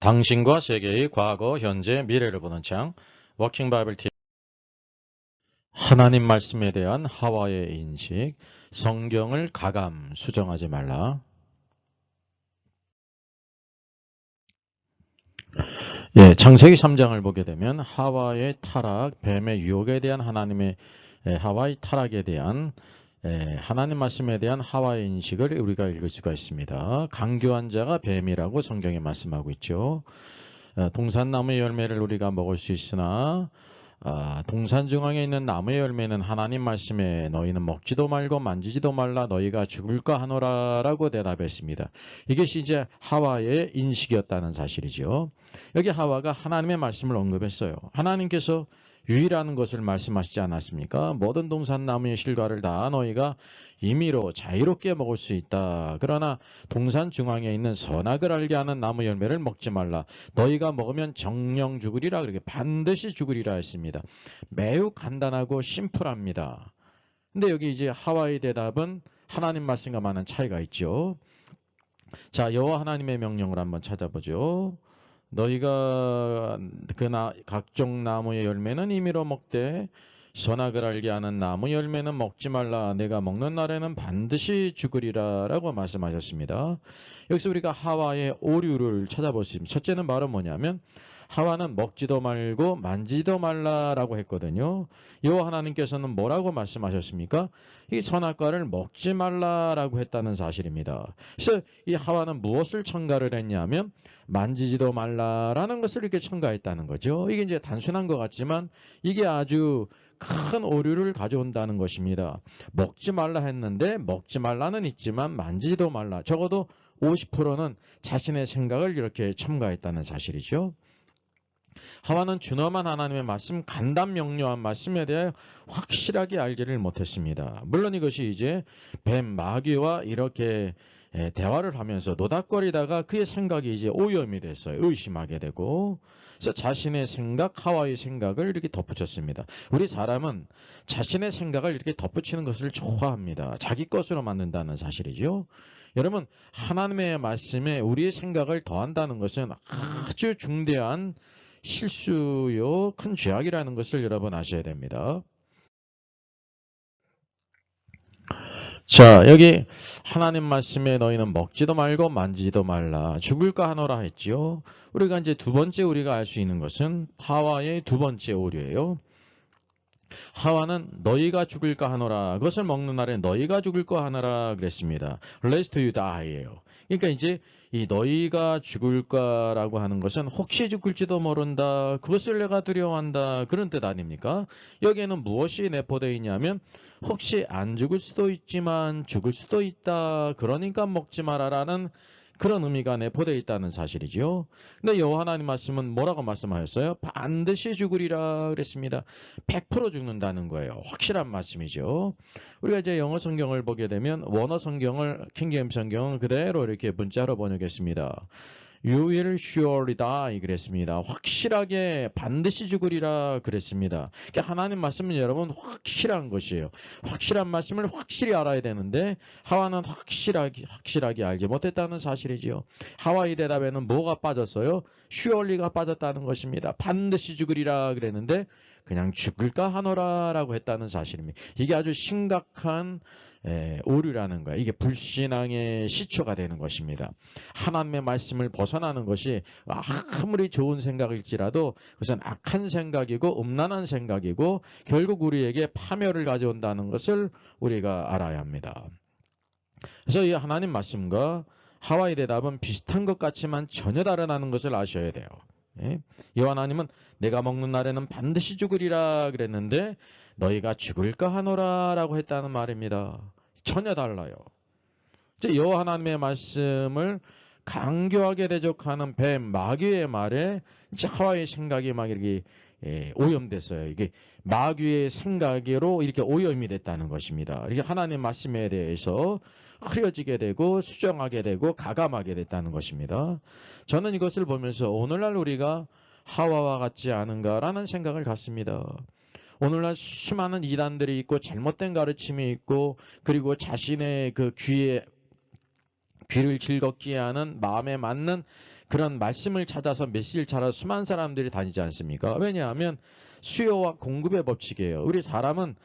당신과 세계의 과거, 현재, 미래를 보는 창 워킹 바이블 TV. 하나님 말씀에 대한 하와의 인식, 성경을 가감 수정하지 말라. 창세기 3장을 보게 되면 하와의 타락, 뱀의 유혹에 대한 하나님의 하와의 타락에 대한 하나님 말씀에 대한 하와의 인식을 우리가 읽을 수가 있습니다. 강교한 자가 뱀이라고 성경에 말씀하고 있죠. 동산나무의 열매를 우리가 먹을 수 있으나 동산 중앙에 있는 나무의 열매는 하나님 말씀에 너희는 먹지도 말고 만지지도 말라 너희가 죽을까 하노라 라고 대답했습니다. 이것이 이제 하와의 인식이었다는 사실이죠. 여기 하와가 하나님의 말씀을 언급했어요. 하나님께서 유일한 것을 말씀하시지 않았습니까? 모든 동산나무의 실과를 다 너희가 임의로 자유롭게 먹을 수 있다. 그러나 동산 중앙에 있는 선악을 알게 하는 나무 열매를 먹지 말라. 너희가 먹으면 정령 죽으리라. 그렇게 반드시 죽으리라 했습니다. 매우 간단하고 심플합니다. 근데 여기 이제 하와의 대답은 하나님 말씀과 많은 차이가 있죠. 자, 여호와 하나님의 명령을 한번 찾아보죠. 너희가 각종 나무의 열매는 임의로 먹되 선악을 알게 하는 나무 열매는 먹지 말라. 내가 먹는 날에는 반드시 죽으리라 라고 말씀하셨습니다. 여기서 우리가 하와의 오류를 찾아볼 수 있습니다. 첫째는 바로 뭐냐면 하와는 먹지도 말고 만지도 말라라고 했거든요. 여호와 하나님께서는 뭐라고 말씀하셨습니까? 이 선악과를 먹지 말라라고 했다는 사실입니다. 그래서 이 하와는 무엇을 첨가를 했냐면 만지지도 말라라는 것을 이렇게 첨가했다는 거죠. 이게 이제 단순한 것 같지만 이게 아주 큰 오류를 가져온다는 것입니다. 먹지 말라 했는데 먹지 말라는 있지만 만지지도 말라. 적어도 50%는 자신의 생각을 이렇게 첨가했다는 사실이죠. 하와는 준엄한 하나님의 말씀, 간단 명료한 말씀에 대해 확실하게 알지를 못했습니다. 물론 이것이 이제 뱀, 마귀와 이렇게 대화를 하면서 노닥거리다가 그의 생각이 이제 오염이 됐어요. 의심하게 되고. 그래서 자신의 생각, 하와의 생각을 이렇게 덧붙였습니다. 우리 사람은 자신의 생각을 이렇게 덧붙이는 것을 좋아합니다. 자기 것으로 만든다는 사실이죠. 여러분, 하나님의 말씀에 우리의 생각을 더한다는 것은 아주 중대한 실수요, 큰 죄악이라는 것을 여러분 아셔야 됩니다. 자, 여기 하나님 말씀에 너희는 먹지도 말고 만지지도 말라. 죽을까 하노라 했지요. 우리가 이제 두 번째 우리가 알 수 있는 것은 하와의 두 번째 오류예요. 하와는 너희가 죽을까 하노라. 그것을 먹는 날에 너희가 죽을까 하노라 그랬습니다. Lest you die예요. 그러니까 이제 이 너희가 죽을까라고 하는 것은 혹시 죽을지도 모른다. 그것을 내가 두려워한다. 그런 뜻 아닙니까? 여기에는 무엇이 내포되어 있냐면 혹시 안 죽을 수도 있지만 죽을 수도 있다. 그러니까 먹지 마라라는 그런 의미가 내포되어 있다는 사실이죠. 근데 여호와 하나님 말씀은 뭐라고 말씀하셨어요? 반드시 죽으리라 그랬습니다. 100% 죽는다는 거예요. 확실한 말씀이죠. 우리가 이제 영어 성경을 보게 되면 원어 성경을 킹제임스 성경은 그대로 이렇게 문자로 번역했습니다. You will surely die 그랬습니다. 확실하게 반드시 죽으리라 그랬습니다. 그러니까 하나님 말씀은 여러분 확실한 것이에요. 확실한 말씀을 확실히 알아야 되는데 하와는 확실하게 알지 못했다는 사실이지요. 하와의 대답에는 뭐가 빠졌어요? surely가 빠졌다는 것입니다. 반드시 죽으리라 그랬는데 그냥 죽을까 하노라 라고 했다는 사실입니다. 이게 아주 심각한 오류라는 거예요. 이게 불신앙의 시초가 되는 것입니다. 하나님의 말씀을 벗어나는 것이 아무리 좋은 생각일지라도 그것은 악한 생각이고 음란한 생각이고 결국 우리에게 파멸을 가져온다는 것을 우리가 알아야 합니다. 그래서 이 하나님 말씀과 하와의 대답은 비슷한 것 같지만 전혀 다르다는 것을 아셔야 돼요. 여호와 하나님은 내가 먹는 날에는 반드시 죽으리라 그랬는데 너희가 죽을까 하노라 라고 했다는 말입니다. 전혀 달라요. 여호와 하나님의 말씀을 강교하게 대적하는 뱀, 마귀의 말에 하와의 생각이 막 이렇게 오염됐어요. 이게 마귀의 생각으로 이렇게 오염이 됐다는 것입니다. 이게 하나님 말씀에 대해서 흐려지게 되고 수정하게 되고 가감하게 됐다는 것입니다. 저는 이것을 보면서 오늘날 우리가 하와와 같지 않은가라는 생각을 갖습니다. 오늘날 수많은 이단들이 있고 잘못된 가르침이 있고 그리고 자신의 그 귀에 귀를 즐겁게 하는 마음에 맞는 그런 말씀을 찾아서 메시지를 찾아서 수많은 사람들이 다니지 않습니까? 왜냐하면 수요와 공급의 법칙이에요. 우리 사람은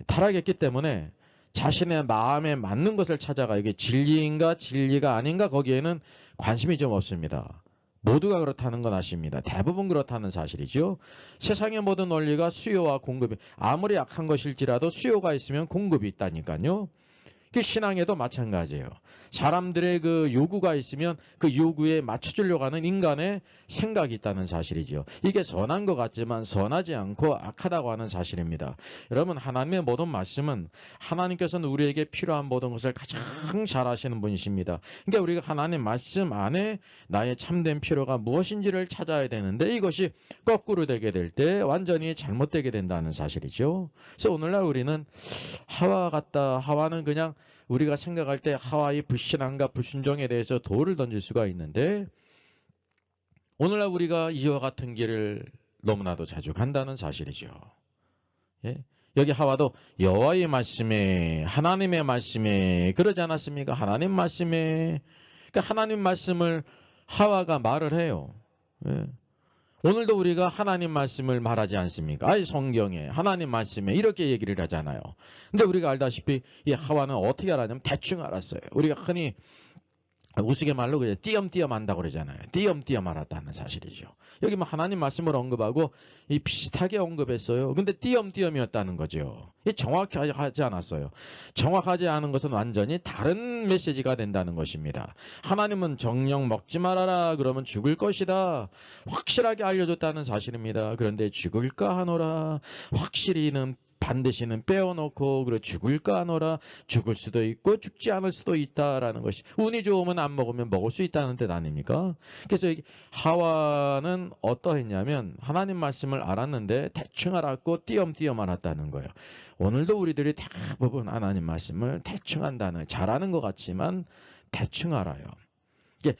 타락했기 때문에 자신의 마음에 맞는 것을 찾아가 이게 진리인가 진리가 아닌가 거기에는 관심이 좀 없습니다. 모두가 그렇다는 건 아십니다. 대부분 그렇다는 사실이죠. 세상의 모든 원리가 수요와 공급이 아무리 약한 것일지라도 수요가 있으면 공급이 있다니까요. 신앙에도 마찬가지예요. 사람들의 그 요구가 있으면 그 요구에 맞춰주려고 하는 인간의 생각이 있다는 사실이죠. 이게 선한 것 같지만 선하지 않고 악하다고 하는 사실입니다. 여러분 하나님의 모든 말씀은 하나님께서는 우리에게 필요한 모든 것을 가장 잘 아시는 분이십니다. 그러니까 우리가 하나님 말씀 안에 나의 참된 필요가 무엇인지를 찾아야 되는데 이것이 거꾸로 되게 될 때 완전히 잘못되게 된다는 사실이죠. 그래서 오늘날 우리는 하와 같다. 하와는 그냥 우리가 생각할 때 하와의 불신앙과 불순종에 대해서 돌을 던질 수가 있는데 오늘날 우리가 이와 같은 길을 너무나도 자주 간다는 사실이죠. 예? 여기 하와도 여호와의 말씀에 하나님의 말씀에 그러지 않았습니까? 하나님 말씀에 그러니까 하나님 말씀을 하와가 말을 해요. 예? 오늘도 우리가 하나님 말씀을 말하지 않습니까? 아이 성경에 하나님 말씀에 이렇게 얘기를 하잖아요. 근데 우리가 알다시피 이 하와는 어떻게 알았냐면 대충 알았어요. 우리가 흔히 우스갯말로 그래 띄엄띄엄 한다고 그러잖아요. 띄엄띄엄 알았다는 사실이죠. 여기 뭐 하나님 말씀을 언급하고 이 비슷하게 언급했어요. 근데 띄엄띄엄이었다는 거죠. 이 정확하지 않았어요. 정확하지 않은 것은 완전히 다른 메시지가 된다는 것입니다. 하나님은 정령 먹지 말아라 그러면 죽을 것이다. 확실하게 알려줬다는 사실입니다. 그런데 죽을까 하노라. 확실히는 반드시는 빼어놓고 그래 죽을까 하노라. 죽을 수도 있고 죽지 않을 수도 있다라는 것이 운이 좋으면 안 먹으면 먹을 수 있다는 뜻 아닙니까? 그래서 하와는 어떠했냐면 하나님 말씀을 알았는데 대충 알았고 띄엄띄엄 알았다는 거예요. 오늘도 우리들이 대부분 하나님 말씀을 대충 한다는 잘하는 것 같지만 대충 알아요. 이게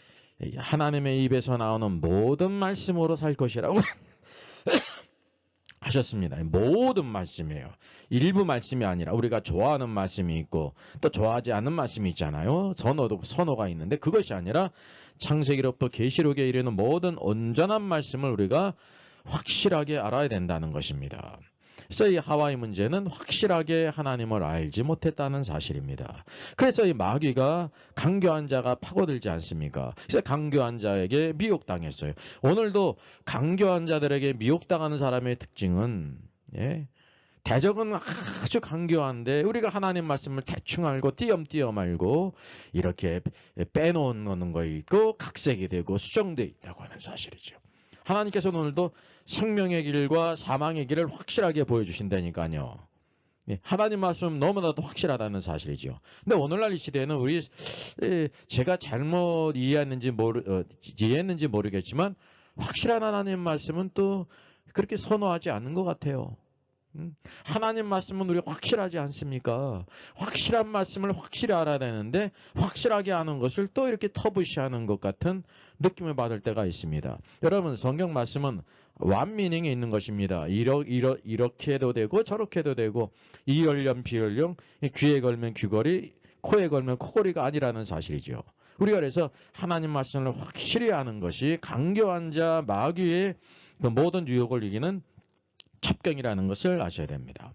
하나님의 입에서 나오는 모든 말씀으로 살 것이라고 하셨습니다. 모든 말씀이에요. 일부 말씀이 아니라 우리가 좋아하는 말씀이 있고 또 좋아하지 않는 말씀이 있잖아요. 선호가 있는데 그것이 아니라 창세기로부터 계시록에 이르는 모든 온전한 말씀을 우리가 확실하게 알아야 된다는 것입니다. 그래서 이 하와의 문제는 확실하게 하나님을 알지 못했다는 사실입니다. 그래서 이 마귀가 강교한 자가 파고들지 않습니까? 그래서 강교한 자에게 미혹당했어요. 오늘도 강교한 자들에게 미혹당하는 사람의 특징은 대적은 아주 강교한데 우리가 하나님 말씀을 대충 알고 띄엄띄엄 알고 이렇게 빼놓는 거 있고 각색이 되고 수정되어 있다고 하는 사실이죠. 하나님께서는 오늘도 생명의 길과 사망의 길을 확실하게 보여주신다니까요. 하나님 말씀은 너무나도 확실하다는 사실이죠. 근데 오늘날 이 시대에는 제가 잘못 이해했는지 모르겠지만 확실한 하나님 말씀은 또 그렇게 선호하지 않는 것 같아요. 하나님 말씀은 우리 확실하지 않습니까? 확실한 말씀을 확실히 알아야 되는데 확실하게 아는 것을 또 이렇게 터부시하는 것 같은 느낌을 받을 때가 있습니다. 여러분 성경 말씀은 완미닝이 있는 것입니다. 이렇게 해도 되고 저렇게 해도 되고 이열령 비열령 귀에 걸면 귀걸이 코에 걸면 코걸이가 아니라는 사실이죠. 우리가 그래서 하나님 말씀을 확실히 아는 것이 강교한 자 마귀의 그 모든 유혹을 이기는 첩경이라는 것을 아셔야 됩니다.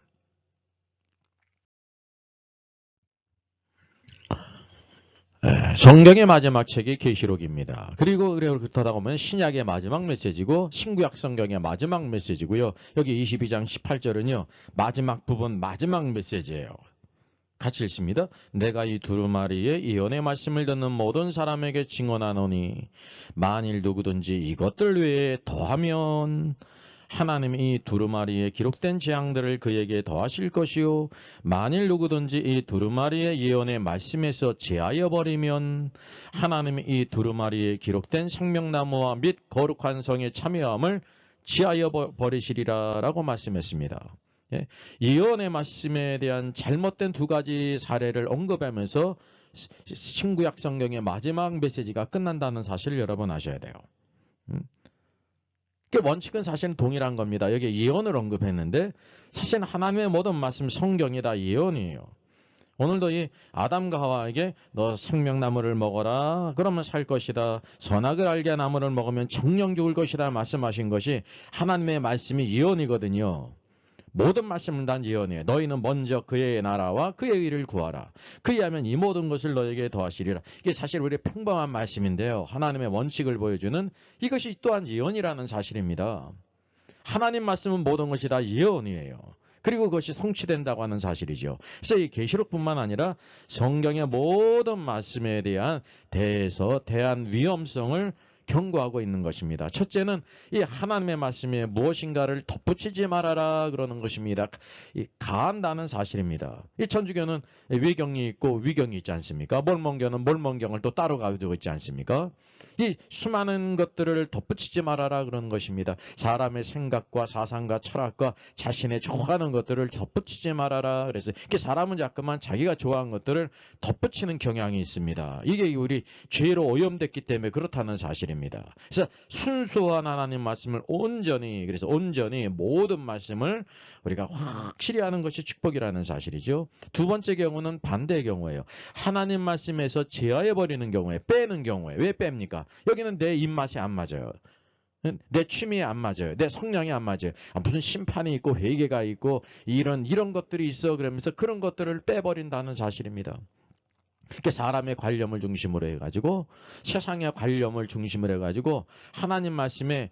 성경의 마지막 책이 계시록입니다. 그리고 그러다 보면 신약의 마지막 메시지고 신구약 성경의 마지막 메시지고요. 여기 22장 18절은요. 마지막 부분 마지막 메시지예요. 같이 읽습니다. 내가 이 두루마리의 예언의 말씀을 듣는 모든 사람에게 증언하노니 만일 누구든지 이것들 외에 더하면 하나님이 이 두루마리에 기록된 재앙들을 그에게 더하실 것이요 만일 누구든지 이 두루마리의 예언의 말씀에서 제하여 버리면 하나님이 이 두루마리에 기록된 생명나무와 및 거룩한 성의 참여함을 지하여 버리시리라 라고 말씀했습니다. 예언의 말씀에 대한 잘못된 두 가지 사례를 언급하면서 신구약 성경의 마지막 메시지가 끝난다는 사실을 여러분 아셔야 돼요. 원칙은 사실은 동일한 겁니다. 여기 예언을 언급했는데 사실 하나님의 모든 말씀 성경이 다 예언이에요. 오늘도 이 아담과 하와에게 너 생명나무를 먹어라 그러면 살 것이다. 선악을 알게 나무를 먹으면 정령 죽을 것이다 말씀하신 것이 하나님의 말씀이 예언이거든요. 모든 말씀은 단 예언이에요. 너희는 먼저 그의 나라와 그의 의를 구하라. 그리하면 이 모든 것을 너에게 더하시리라. 이게 사실 우리 평범한 말씀인데요. 하나님의 원칙을 보여주는 이것이 또한 예언이라는 사실입니다. 하나님 말씀은 모든 것이 다 예언이에요. 그리고 그것이 성취된다고 하는 사실이죠. 그래서 이 계시록뿐만 아니라 성경의 모든 말씀에 대한 대한 위험성을 경고하고 있는 것입니다. 첫째는 이 하나님의 말씀에 무엇인가를 덧붙이지 말아라 그러는 것입니다. 이 가한다는 사실입니다. 이 천주교는 외경이 있고 위경이 있지 않습니까? 몰몬교는 몰몬경을 또 따로 가지고 있지 않습니까? 이 수많은 것들을 덧붙이지 말아라 그러는 것입니다. 사람의 생각과 사상과 철학과 자신의 좋아하는 것들을 덧붙이지 말아라. 그래서 이게 사람은 자꾸만 자기가 좋아하는 것들을 덧붙이는 경향이 있습니다. 이게 우리 죄로 오염됐기 때문에 그렇다는 사실입니다. 그래서 순수한 하나님 말씀을 온전히 모든 말씀을 우리가 확실히 하는 것이 축복이라는 사실이죠. 두 번째 경우는 반대의 경우예요. 하나님 말씀에서 제하해버리는 경우에 빼는 경우에 왜 뺍니까? 여기는 내 입맛이 안 맞아요. 내 취미에 안 맞아요. 내 성향에 안 맞아요. 무슨 심판이 있고 회개가 있고 이런 것들이 있어 그러면서 그런 것들을 빼버린다는 사실입니다. 그러니까 사람의 관념을 중심으로 해가지고 세상의 관념을 중심으로 해가지고 하나님 말씀에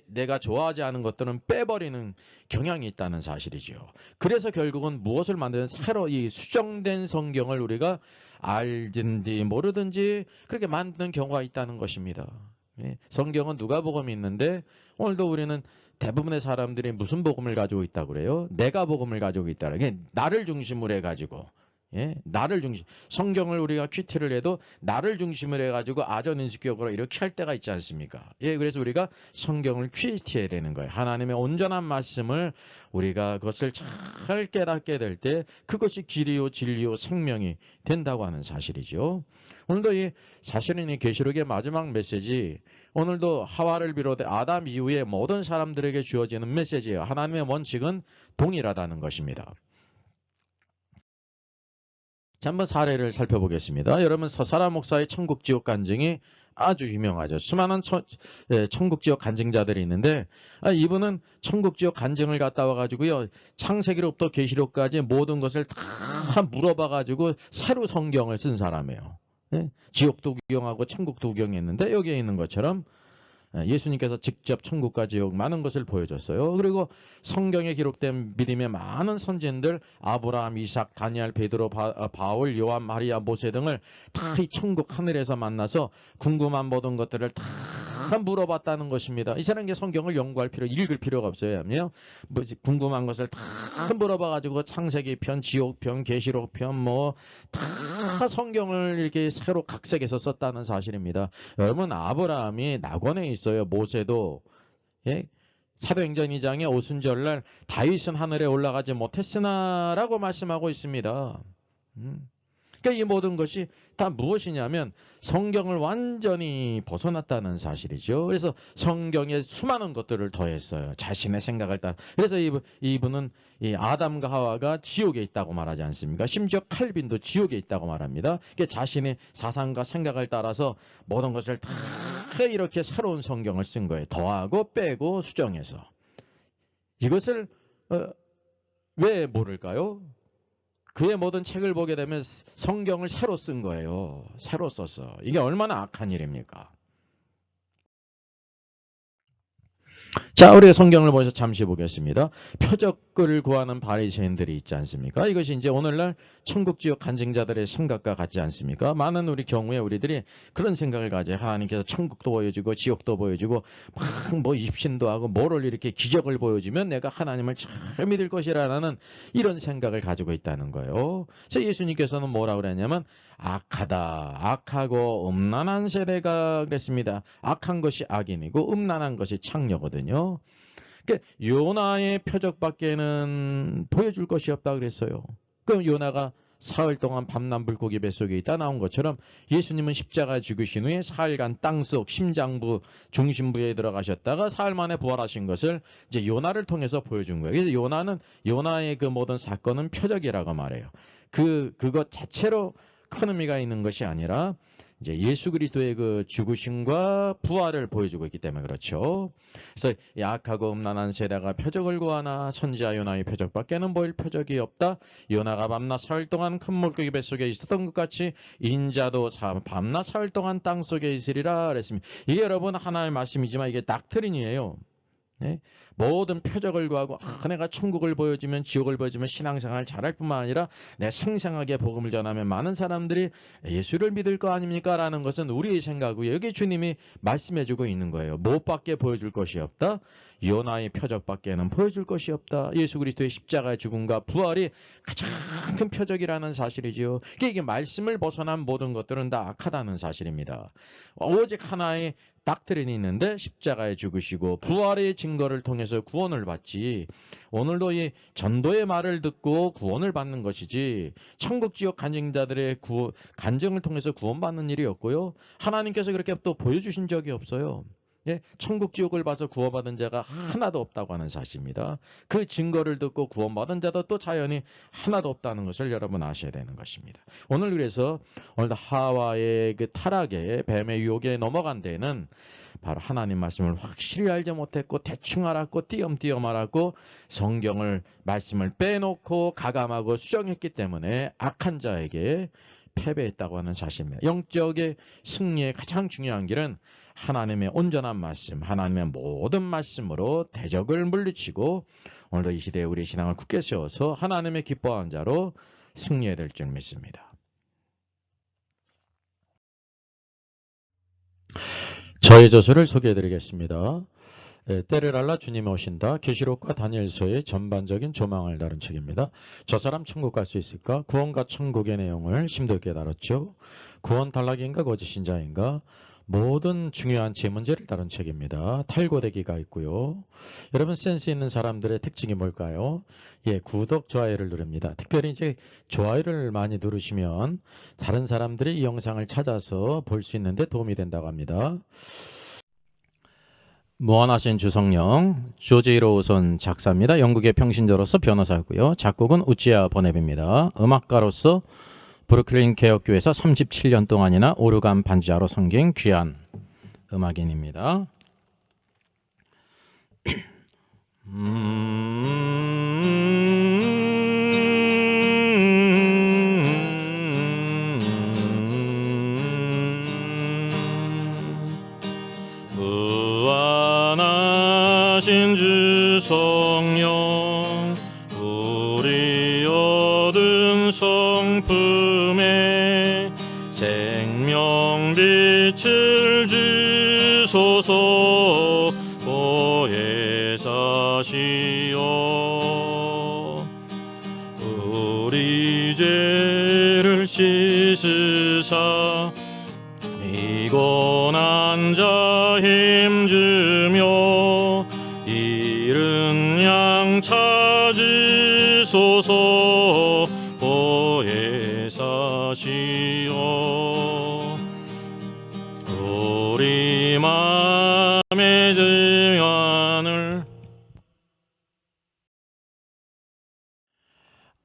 내가 좋아하지 않은 것들은 빼버리는 경향이 있다는 사실이죠. 그래서 결국은 무엇을 만드는 새로 이 수정된 성경을 우리가 알든지 모르든지 그렇게 만드는 경우가 있다는 것입니다. 성경은 누가복음이 있는데 오늘도 우리는 대부분의 사람들이 무슨 복음을 가지고 있다고 그래요? 내가 복음을 가지고 있다. 나를 중심으로 해가지고 나를 중심, 성경을 우리가 큐티를 해도 나를 중심으로 해가지고 아전인식격으로 이렇게 할 때가 있지 않습니까? 그래서 우리가 성경을 큐티해야 되는 거예요. 하나님의 온전한 말씀을 우리가 그것을 잘 깨닫게 될 때 그것이 길이요 진리요 생명이 된다고 하는 사실이죠. 오늘도 사실은 이 계시록의 마지막 메시지, 오늘도 하와를 비롯해 아담 이후에 모든 사람들에게 주어지는 메시지예요. 하나님의 원칙은 동일하다는 것입니다. 자, 한번 사례를 살펴보겠습니다. 여러분 서사라 목사의 천국지옥 간증이 아주 유명하죠. 수많은 천국지옥 간증자들이 있는데 이분은 천국지옥 간증을 갔다 와가지고요. 창세기로부터 계시록까지 모든 것을 다 물어봐가지고 새로 성경을 쓴 사람이에요. 지옥도 구경하고 천국도 구경했는데 여기에 있는 것처럼 예수님께서 직접 천국과 지옥 많은 것을 보여줬어요. 그리고 성경에 기록된 믿음의 많은 선진들 아브라함, 이삭, 다니엘, 베드로, 바울, 요한, 마리아, 모세 등을 다 이 천국 하늘에서 만나서 궁금한 모든 것들을 다 물어봤다는 것입니다. 이 사람에게 성경을 연구할 읽을 필요가 없어요. 하면요. 궁금한 것을 다 물어봐가지고 창세기 편, 지옥 편, 계시록 편 다 성경을 이렇게 새로 각색해서 썼다는 사실입니다. 여러분 아브라함이 낙원에 있어요. 모세도 사도행전 2장에 오순절날 다윗은 하늘에 올라가지 못했으나라고 말씀하고 있습니다. 그러니까 이 모든 것이 다 무엇이냐면 성경을 완전히 벗어났다는 사실이죠. 그래서 성경에 수많은 것들을 더했어요. 자신의 생각을 따라. 그래서 이분은 이 아담과 하와가 지옥에 있다고 말하지 않습니까? 심지어 칼빈도 지옥에 있다고 말합니다. 그러니까 자신의 사상과 생각을 따라서 모든 것을 다 이렇게 새로운 성경을 쓴 거예요. 더하고 빼고 수정해서. 이것을 왜 모를까요? 그의 모든 책을 보게 되면 성경을 새로 쓴 거예요. 새로 썼어. 이게 얼마나 악한 일입니까? 자, 우리가 성경을 보면서 잠시 보겠습니다. 표적을 구하는 바리새인들이 있지 않습니까? 이것이 이제 오늘날 천국지옥 간증자들의 생각과 같지 않습니까? 많은 우리 경우에 우리들이 그런 생각을 가져요. 하나님께서 천국도 보여주고 지옥도 보여주고 막 입신도 하고 뭐를 이렇게 기적을 보여주면 내가 하나님을 잘 믿을 것이라는 이런 생각을 가지고 있다는 거예요. 그래서 예수님께서는 뭐라고 그랬냐면 악하다, 악하고 음란한 세대가 그랬습니다. 악한 것이 악인이고 음란한 것이 창녀거든요. 그러니까 요나의 표적밖에는 보여줄 것이 없다 그랬어요. 그럼 요나가 사흘 동안 밤낮 물고기 뱃속에 있다 나온 것처럼 예수님은 십자가 죽으신 후에 사흘간 땅속 심장부 중심부에 들어가셨다가 사흘 만에 부활하신 것을 이제 요나를 통해서 보여준 거예요. 그래서 요나의 그 모든 사건은 표적이라고 말해요. 그것 자체로 큰 의미가 있는 것이 아니라 이제 예수 그리스도의 그 죽으심과 부활을 보여주고 있기 때문에 그렇죠. 그래서 약하고 음란한 세대가 표적을 구하나 선지자 요나의 표적밖에는 보일 표적이 없다. 요나가 밤낮 사흘 동안 큰 물고기 뱃속에 있었던 것 같이 인자도 밤낮 사흘 동안 땅 속에 있으리라 그랬습니다. 이게 여러분 하나의 말씀이지만 이게 닥트린이에요. 네? 모든 표적을 구하고 내가 천국을 보여주면 지옥을 보여주면 신앙생활 잘할 뿐만 아니라 내 생생하게 복음을 전하면 많은 사람들이 예수를 믿을 거 아닙니까? 라는 것은 우리의 생각이고요. 여기 주님이 말씀해주고 있는 거예요. 무엇밖에 보여줄 것이 없다. 요나의 표적밖에는 보여줄 것이 없다. 예수 그리스도의 십자가의 죽음과 부활이 가장 큰 표적이라는 사실이지요. 이게 말씀을 벗어난 모든 것들은 다 악하다는 사실입니다. 오직 하나의 닥트린이 있는데 십자가에 죽으시고 부활의 증거를 통해서 구원을 받지, 오늘도 이 전도의 말을 듣고 구원을 받는 것이지 천국 지옥 간증자들의 간증을 통해서 구원받는 일이 없고요. 하나님께서 그렇게 또 보여주신 적이 없어요. 예, 천국 지옥을 봐서 구원받은 자가 하나도 없다고 하는 사실입니다. 그 증거를 듣고 구원받은 자도 또 자연히 하나도 없다는 것을 여러분 아셔야 되는 것입니다. 오늘 그래서 오늘도 하와의 그 타락에 뱀의 유혹에 넘어간 데는 바로 하나님 말씀을 확실히 알지 못했고 대충 알았고 띄엄띄엄 알았고 성경을 말씀을 빼놓고 가감하고 수정했기 때문에 악한 자에게 패배했다고 하는 사실입니다. 영적의 승리의 가장 중요한 길은 하나님의 온전한 말씀, 하나님의 모든 말씀으로 대적을 물리치고 오늘도 이 시대에 우리의 신앙을 굳게 세워서 하나님의 기뻐하는 자로 승리해야 될 줄 믿습니다. 저의 저서를 소개해드리겠습니다. 때를 알라 주님이 오신다. 계시록과 다니엘서의 전반적인 조망을 다룬 책입니다. 저 사람 천국 갈 수 있을까? 구원과 천국의 내용을 심도있게 다뤘죠. 구원 탈락인가 거짓신자인가? 모든 중요한 제문제를 다룬 책입니다. 탈고되기가 있고요. 여러분 센스 있는 사람들의 특징이 뭘까요? 예, 구독, 좋아요를 누릅니다. 특별히 이제 좋아요를 많이 누르시면 다른 사람들이 이 영상을 찾아서 볼 수 있는데 도움이 된다고 합니다. 무한하신 주성령, 조지 로우손 작사입니다. 영국의 평신도로서 변호사였고요. 작곡은 우찌아 버넵입니다. 음악가로서 브루클린 개혁교회에서 37년 동안이나 오르간 반주자로 섬긴 귀한 음악인입니다. 무한하신 주 성령, 우리 얻은 성품에 생명빛을 주소서. 보혜 사시오. 우리 죄를 씻으사 피곤한 자 힘주며 잃은 양 찾으소서. 보혜 사시오. 우리 마음의 증언을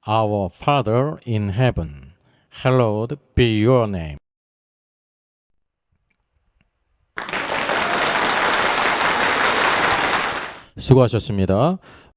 Our Father in Heaven, hallowed be your name. 수고하셨습니다.